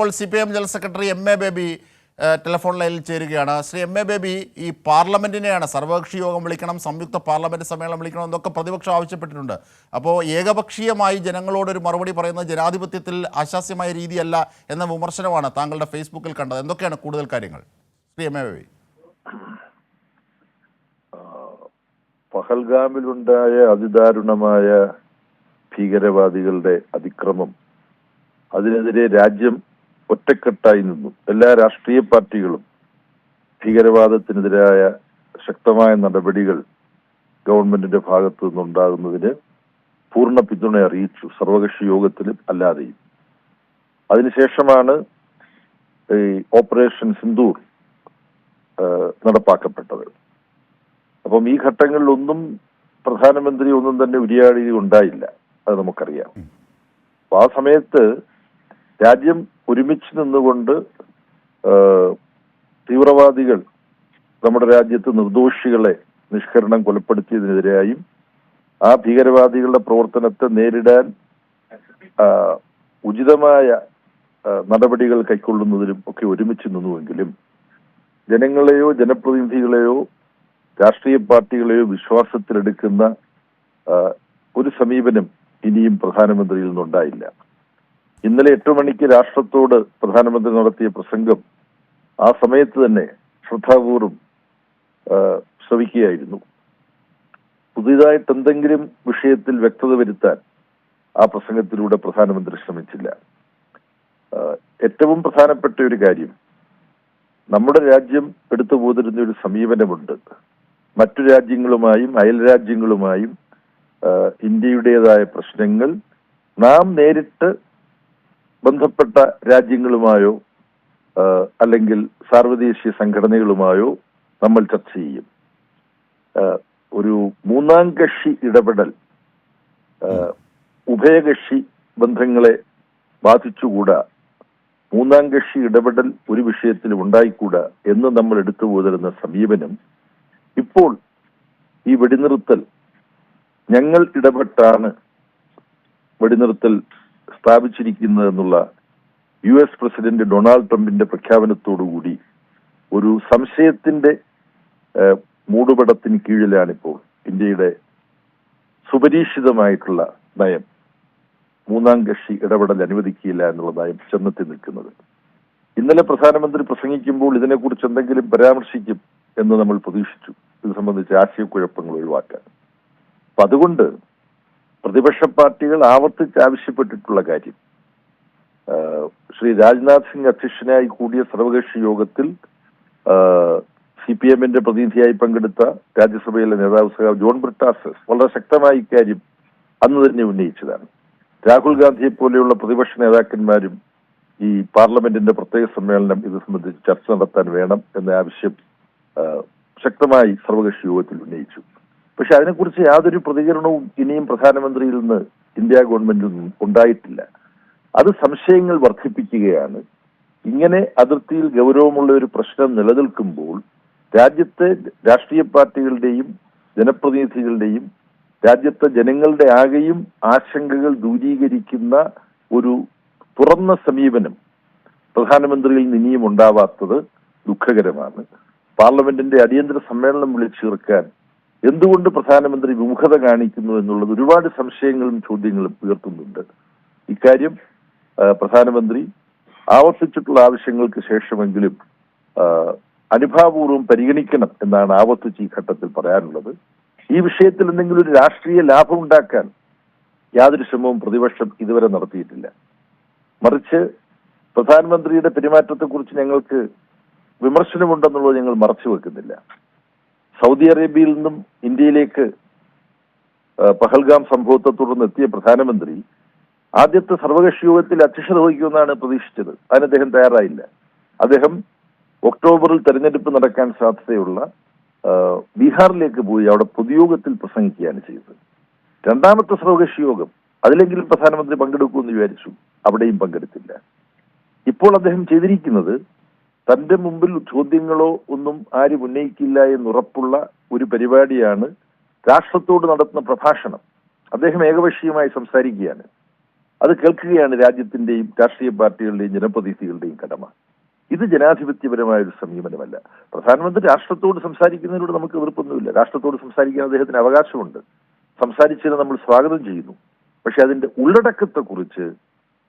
ഇപ്പോൾ CPM general secretary MA baby telephone ലൈനിൽ ചേരുകയാണ്. ശ്രീ MA ബേബി, ഈ പാർലമെന്റിനെയാണ് സർവകക്ഷി യോഗം വിളിക്കണം, സംയുക്ത പാർലമെന്റ് സമ്മേളനം വിളിക്കണം എന്നൊക്കെ പ്രതിപക്ഷം ആവശ്യപ്പെട്ടിട്ടുണ്ട്. അപ്പോൾ ഏകപക്ഷീയമായി ജനങ്ങളോടൊരു മറുപടി പറയുന്നത് ജനാധിപത്യത്തിൽ ആശാസ്യമായ രീതിയല്ല എന്ന വിമർശനമാണ് താങ്കളുടെ ഫേസ്ബുക്കിൽ കണ്ടത്. എന്തൊക്കെയാണ് കൂടുതൽ കാര്യങ്ങൾ ശ്രീ MA ബേബി? പഹൽഗാമിലുണ്ടായ അതിദാരുണമായ ഭീകരവാദികളുടെ അതിക്രമം, അതിനെതിരെ രാജ്യം ഒറ്റക്കെട്ടായി നിന്നു. എല്ലാ രാഷ്ട്രീയ പാർട്ടികളും ഭീകരവാദത്തിനെതിരായ ശക്തമായ നടപടികൾ ഗവൺമെന്റിന്റെ ഭാഗത്തു നിന്നുണ്ടാകുന്നതിന് പൂർണ്ണ പിന്തുണ അറിയിച്ചു, സർവകക്ഷി യോഗത്തിലും അല്ലാതെയും. അതിനുശേഷമാണ് ഈ ഓപ്പറേഷൻ സിന്ദൂർ നടപ്പാക്കപ്പെട്ടത്. അപ്പം ഈ ഘട്ടങ്ങളിലൊന്നും പ്രധാനമന്ത്രി ഒന്നും തന്നെ ഉരിയാടി ഉണ്ടായില്ല, അത് നമുക്കറിയാം. അപ്പൊ ആ സമയത്ത് രാജ്യം ഒരുമിച്ച് നിന്നുകൊണ്ട് തീവ്രവാദികൾ നമ്മുടെ രാജ്യത്ത് നിർദോഷികളെ നിഷ്കരണം കൊലപ്പെടുത്തിയതിനെതിരായും ആ ഭീകരവാദികളുടെ പ്രവർത്തനത്തെ നേരിടാൻ ഉചിതമായ നടപടികൾ കൈക്കൊള്ളുന്നതിലും ഒക്കെ ഒരുമിച്ച് നിന്നുവെങ്കിലും ജനങ്ങളെയോ ജനപ്രതിനിധികളെയോ രാഷ്ട്രീയ പാർട്ടികളെയോ വിശ്വാസത്തിലെടുക്കുന്ന ഒരു സമീപനം ഇനിയും പ്രധാനമന്ത്രിയിൽ നിന്നുണ്ടായില്ല. ഇന്നലെ 8 മണിക്ക് രാഷ്ട്രത്തോട് പ്രധാനമന്ത്രി നടത്തിയ പ്രസംഗം ആ സമയത്ത് തന്നെ ശ്രദ്ധാപൂർവം ശ്രവിക്കുകയായിരുന്നു. പുതിയതായിട്ട് എന്തെങ്കിലും വിഷയത്തിൽ വ്യക്തത വരുത്താൻ ആ പ്രസംഗത്തിലൂടെ പ്രധാനമന്ത്രി ശ്രമിച്ചില്ല. ഏറ്റവും പ്രധാനപ്പെട്ട ഒരു കാര്യം, നമ്മുടെ രാജ്യം എടുത്തു പോതിരുന്ന ഒരു സമീപനമുണ്ട്. മറ്റു രാജ്യങ്ങളുമായും അയൽ രാജ്യങ്ങളുമായും ഇന്ത്യയുടേതായ പ്രശ്നങ്ങൾ നാം നേരിട്ട് ബന്ധപ്പെട്ട രാജ്യങ്ങളുമായോ അല്ലെങ്കിൽ സാർവദേശീയ സംഘടനകളുമായോ നമ്മൾ ചർച്ച ചെയ്യും. ഒരു മൂന്നാം കക്ഷി ഇടപെടൽ ഉഭയകക്ഷി ബന്ധങ്ങളെ ബാധിച്ചുകൂടാ, മൂന്നാം കക്ഷി ഇടപെടൽ ഒരു വിഷയത്തിൽ ഉണ്ടായിക്കൂടാ എന്ന് നമ്മൾ എടുത്തു പോതിരുന്ന സമീപനം ഇപ്പോൾ ഈ വെടിനിർത്തൽ ഞങ്ങൾ ഇടപെട്ടാണ് വെടിനിർത്തൽ സ്ഥാപിച്ചിരിക്കുന്നത് എന്നുള്ള US പ്രസിഡന്റ് ഡൊണാൾഡ് ട്രംപിന്റെ പ്രഖ്യാപനത്തോടുകൂടി ഒരു സംശയത്തിന്റെ മൂടുപടത്തിന് കീഴിലാണിപ്പോൾ ഇന്ത്യയുടെ സുപരീക്ഷിതമായിട്ടുള്ള നയം, മൂന്നാം കക്ഷി ഇടപെടൽ അനുവദിക്കില്ല എന്നുള്ള നയം ചെന്നെത്തി നിൽക്കുന്നത്. ഇന്നലെ പ്രധാനമന്ത്രി പ്രസംഗിക്കുമ്പോൾ ഇതിനെക്കുറിച്ച് എന്തെങ്കിലും പരാമർശിക്കും എന്ന് നമ്മൾ പ്രതീക്ഷിച്ചു, ഇത് സംബന്ധിച്ച് ആശയക്കുഴപ്പങ്ങൾ ഒഴിവാക്കാൻ. അപ്പൊ അതുകൊണ്ട് പ്രതിപക്ഷ പാർട്ടികൾ ആവർത്തിച്ച് ആവശ്യപ്പെട്ടിട്ടുള്ള കാര്യം, ശ്രീ രാജ്നാഥ് സിംഗ് അധ്യക്ഷനായി കൂടിയ സർവകക്ഷി യോഗത്തിൽ CPMന്റെ പ്രതിനിധിയായി പങ്കെടുത്ത രാജ്യസഭയിലെ നേതാവ് സഖാവ് ജോൺ ബ്രിട്ടാസ് വളരെ ശക്തമായി ഇക്കാര്യം അന്ന് തന്നെ ഉന്നയിച്ചതാണ്. രാഹുൽ ഗാന്ധിയെ പോലെയുള്ള പ്രതിപക്ഷ നേതാക്കന്മാരും ഈ പാർലമെന്റിന്റെ പ്രത്യേക സമ്മേളനം ഇത് സംബന്ധിച്ച് ചർച്ച നടത്താൻ വേണം എന്ന ആവശ്യം ശക്തമായി സർവകക്ഷി യോഗത്തിൽ ഉന്നയിച്ചു. പക്ഷെ അതിനെക്കുറിച്ച് യാതൊരു പ്രതികരണവും ഇനിയും പ്രധാനമന്ത്രിയിൽ നിന്ന് ഇന്ത്യ ഗവൺമെന്റിൽ നിന്നും ഉണ്ടായിട്ടില്ല. അത് സംശയങ്ങൾ വർദ്ധിപ്പിക്കുകയാണ്. ഇങ്ങനെ അതിർത്തിയിൽ ഗൗരവമുള്ള ഒരു പ്രശ്നം നിലനിൽക്കുമ്പോൾ രാജ്യത്തെ രാഷ്ട്രീയ പാർട്ടികളുടെയും ജനപ്രതിനിധികളുടെയും രാജ്യത്തെ ജനങ്ങളുടെ ആകെയും ആശങ്കകൾ ദൂരീകരിക്കുന്ന ഒരു തുറന്ന സമീപനം പ്രധാനമന്ത്രിയിൽ നിന്ന് ഇനിയും ഉണ്ടാവാത്തത് ദുഃഖകരമാണ്. പാർലമെന്റിന്റെ അടിയന്തര സമ്മേളനം വിളിച്ചു ചേർക്കാൻ എന്തുകൊണ്ട് പ്രധാനമന്ത്രി വിമുഖത കാണിക്കുന്നു എന്നുള്ളത് ഒരുപാട് സംശയങ്ങളും ചോദ്യങ്ങളും ഉയർത്തുന്നുണ്ട്. ഇക്കാര്യം പ്രധാനമന്ത്രി ആവർത്തിച്ചിട്ടുള്ള ആവശ്യങ്ങൾക്ക് ശേഷമെങ്കിലും അനുഭാവപൂർവ്വം പരിഗണിക്കണം എന്നാണ് ആവർത്തിച്ച് ഈ ഘട്ടത്തിൽ പറയാനുള്ളത്. ഈ വിഷയത്തിൽ എന്തെങ്കിലും ഒരു രാഷ്ട്രീയ ലാഭം ഉണ്ടാക്കാൻ യാതൊരു ശ്രമവും പ്രതിപക്ഷം ഇതുവരെ നടത്തിയിട്ടില്ല. മറിച്ച് പ്രധാനമന്ത്രിയുടെ പെരുമാറ്റത്തെക്കുറിച്ച് ഞങ്ങൾക്ക് വിമർശനമുണ്ടെന്നുള്ളത് ഞങ്ങൾ മറച്ചു വെക്കുന്നില്ല. സൗദി അറേബ്യയിൽ നിന്നും ഇന്ത്യയിലേക്ക് പഹൽഗാം സംഭവത്തെ തുടർന്ന് എത്തിയ പ്രധാനമന്ത്രി ആദ്യത്തെ സർവകക്ഷി യോഗത്തിൽ അധ്യക്ഷത വഹിക്കുമെന്നാണ് പ്രതീക്ഷിച്ചത്. അതിന് അദ്ദേഹം തയ്യാറായില്ല. അദ്ദേഹം ഒക്ടോബറിൽ തെരഞ്ഞെടുപ്പ് നടക്കാൻ സാധ്യതയുള്ള ബീഹാറിലേക്ക് പോയി അവിടെ പൊതുയോഗത്തിൽ പ്രസംഗിക്കുകയാണ് ചെയ്തത്. രണ്ടാമത്തെ സർവകക്ഷി യോഗം, അതിലെങ്കിലും പ്രധാനമന്ത്രി പങ്കെടുക്കുമെന്ന് വിചാരിച്ചു, അവിടെയും പങ്കെടുത്തില്ല. ഇപ്പോൾ അദ്ദേഹം ചെയ്തിരിക്കുന്നത് തന്റെ മുമ്പിൽ ചോദ്യങ്ങളോ ഒന്നും ആരും ഉന്നയിക്കില്ല എന്നുറപ്പുള്ള ഒരു പരിപാടിയാണ് രാഷ്ട്രത്തോട് നടത്തുന്ന പ്രഭാഷണം. അദ്ദേഹം ഏകപക്ഷീയമായി സംസാരിക്കുകയാണ്. അത് കേൾക്കുകയാണ് രാജ്യത്തിന്റെയും രാഷ്ട്രീയ പാർട്ടികളുടെയും ജനപ്രതിനിധികളുടെയും കടമ. ഇത് ജനാധിപത്യപരമായ ഒരു സമീപനമല്ല. പ്രധാനമന്ത്രി രാഷ്ട്രത്തോട് സംസാരിക്കുന്നതിലൂടെ നമുക്ക് എതിർപ്പൊന്നുമില്ല. രാഷ്ട്രത്തോട് സംസാരിക്കാൻ അദ്ദേഹത്തിന് അവകാശമുണ്ട്. സംസാരിച്ചതിനെ നമ്മൾ സ്വാഗതം ചെയ്യുന്നു. പക്ഷെ അതിന്റെ ഉള്ളടക്കത്തെക്കുറിച്ച്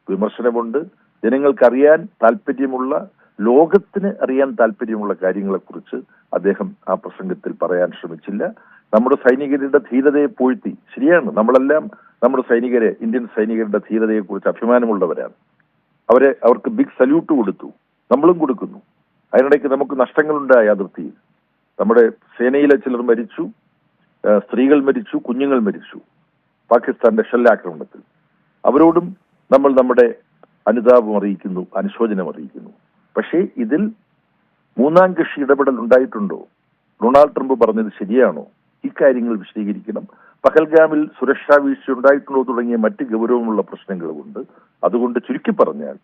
വിമർശനമുണ്ട്. ജനങ്ങൾക്കറിയാൻ താല്പര്യമുള്ള, ലോകത്തിന് അറിയാൻ താല്പര്യമുള്ള കാര്യങ്ങളെക്കുറിച്ച് അദ്ദേഹം ആ പ്രസംഗത്തിൽ പറയാൻ ശ്രമിച്ചില്ല. നമ്മുടെ സൈനികരുടെ ധീരതയെ പൂഴ്ത്തി, ശരിയാണ്, നമ്മളെല്ലാം നമ്മുടെ സൈനികരെ, ഇന്ത്യൻ സൈനികരുടെ ധീരതയെക്കുറിച്ച് അഭിമാനമുള്ളവരാണ്. അവർക്ക് ബിഗ് സല്യൂട്ട് കൊടുത്തു, നമ്മളും കൊടുക്കുന്നു. അതിനിടയ്ക്ക് നമുക്ക് നഷ്ടങ്ങളുണ്ടായ അതിർത്തിയിൽ. നമ്മുടെ സേനയിലെ ചിലർ മരിച്ചു, സ്ത്രീകൾ മരിച്ചു, കുഞ്ഞുങ്ങൾ മരിച്ചു പാകിസ്ഥാന്റെ ഷെല്ലാക്രമണത്തിൽ. അവരോടും നമ്മൾ നമ്മുടെ അനുതാപം അറിയിക്കുന്നു, അനുശോചനം അറിയിക്കുന്നു. പക്ഷേ ഇതിൽ മൂന്നാം കക്ഷി ഇടപെടൽ ഉണ്ടായിട്ടുണ്ടോ? ഡൊണാൾഡ് ട്രംപ് പറഞ്ഞത് ശരിയാണോ? ഇക്കാര്യങ്ങൾ വിശദീകരിക്കണം. പഹൽഗാമിൽ സുരക്ഷാ വീഴ്ച ഉണ്ടായിട്ടുണ്ടോ തുടങ്ങിയ മറ്റ് ഗൗരവമുള്ള പ്രശ്നങ്ങളുമുണ്ട്. അതുകൊണ്ട് ചുരുക്കി പറഞ്ഞാൽ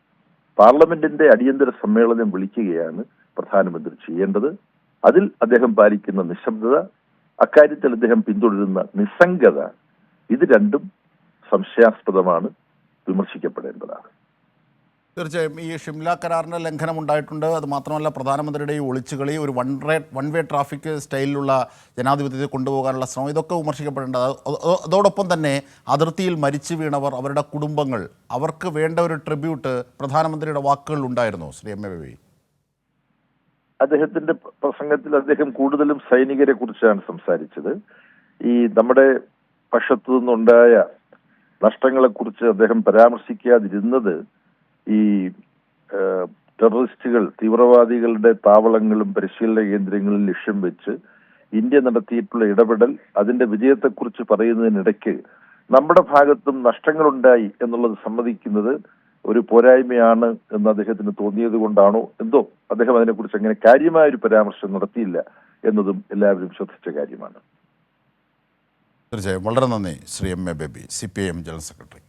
പാർലമെന്റിന്റെ അടിയന്തര സമ്മേളനം വിളിക്കുകയാണ് പ്രധാനമന്ത്രി ചെയ്യേണ്ടത്. അതിൽ അദ്ദേഹം പാലിക്കുന്ന നിശബ്ദത, അക്കാര്യത്തിൽ അദ്ദേഹം പിന്തുടരുന്ന നിസ്സംഗത, ഇത് രണ്ടും സംശയാസ്പദമാണ്, വിമർശിക്കപ്പെടേണ്ടതാണ്. തീർച്ചയായും ഈ ഷിംല കരാറിൻ്റെ ലംഘനം ഉണ്ടായിട്ടുണ്ട്. അത് മാത്രമല്ല, പ്രധാനമന്ത്രിയുടെ ഈ ഒളിച്ചുകളി, ഒരു വൺ വേ ട്രാഫിക് സ്റ്റൈലിലുള്ള ജനാധിപത്യത്തെ കൊണ്ടുപോകാനുള്ള ശ്രമം, ഇതൊക്കെ വിമർശിക്കപ്പെടേണ്ടത്. അതോടൊപ്പം തന്നെ അതിർത്തിയിൽ മരിച്ചു വീണവർ, അവരുടെ കുടുംബങ്ങൾ, അവർക്ക് വേണ്ട ഒരു ട്രിബ്യൂട്ട് പ്രധാനമന്ത്രിയുടെ വാക്കുകൾ ഉണ്ടായിരുന്നു. ശ്രീ എം എ ബേബി, അദ്ദേഹത്തിന്റെ പ്രസംഗത്തിൽ അദ്ദേഹം കൂടുതലും സൈനികരെ കുറിച്ചാണ് സംസാരിച്ചത്. ഈ നമ്മുടെ പക്ഷത്തു നിന്നുണ്ടായ നഷ്ടങ്ങളെക്കുറിച്ച് അദ്ദേഹം പരാമർശിക്കാതിരുന്നത് ഈ ടെററിസ്റ്റുകൾ, തീവ്രവാദികളുടെ താവളങ്ങളും പരിശീലന കേന്ദ്രങ്ങളും ലക്ഷ്യം വെച്ച് ഇന്ത്യ നടത്തിയിട്ടുള്ള ഇടപെടൽ, അതിന്റെ വിജയത്തെക്കുറിച്ച് പറയുന്നതിനിടയ്ക്ക് നമ്മുടെ ഭാഗത്തും നഷ്ടങ്ങളുണ്ടായി എന്നുള്ളത് സമ്മതിക്കുന്നത് ഒരു പോരായ്മയാണ് എന്ന് അദ്ദേഹത്തിന് തോന്നിയത് കൊണ്ടാണോ എന്തോ അദ്ദേഹം അതിനെക്കുറിച്ച് അങ്ങനെ കാര്യമായൊരു പരാമർശം നടത്തിയില്ല എന്നതും എല്ലാവരും ശ്രദ്ധിച്ച കാര്യമാണ്. തീർച്ചയായും വളരെ നന്ദി Shri M A baby, CPIM general secretary.